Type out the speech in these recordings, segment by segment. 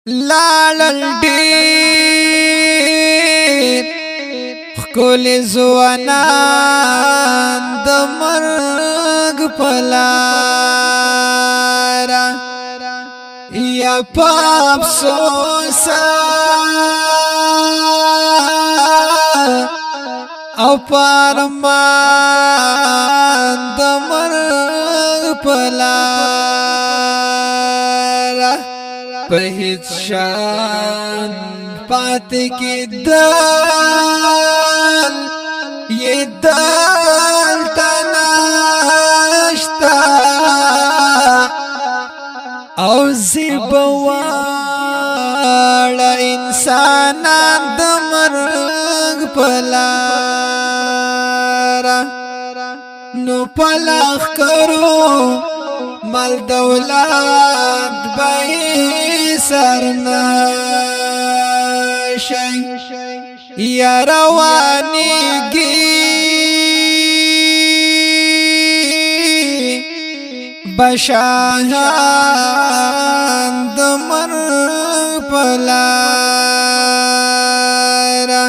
لاړل ډېر ښکلي ځوانان د مرګ په لاره یا په افسوس او په ارمان د مرګ په لاره په هیڅ شان پاتې کېدل یې دلته نشته او زه به واړه انسانان د مرګ په لاره نو په لښکرو مال دولت به سرنشي یا روانېږي بشاهان د مرګ په لاره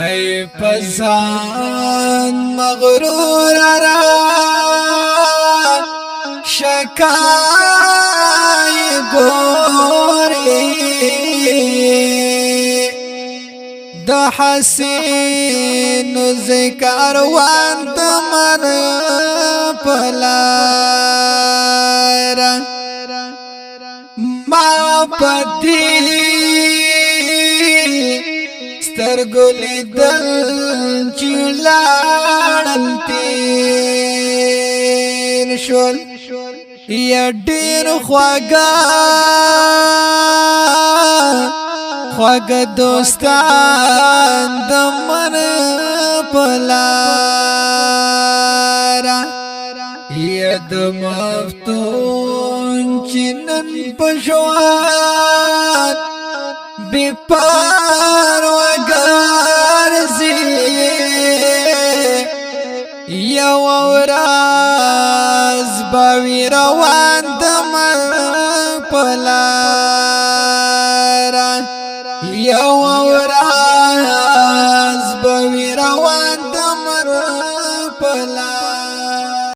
ای په ځان مغرور را شکای ګورې د حسینو ذکروان د مرګ په لاره ما په دې سترګو لیدل چې لاړل تېر شول یا ډېر خواږه دوستان د مرګ په لاره یا د مفتون چې نن په ژوند بې پروا ګرځي یوه ورځ به وي روان د مرګ په لاره یوه ورځ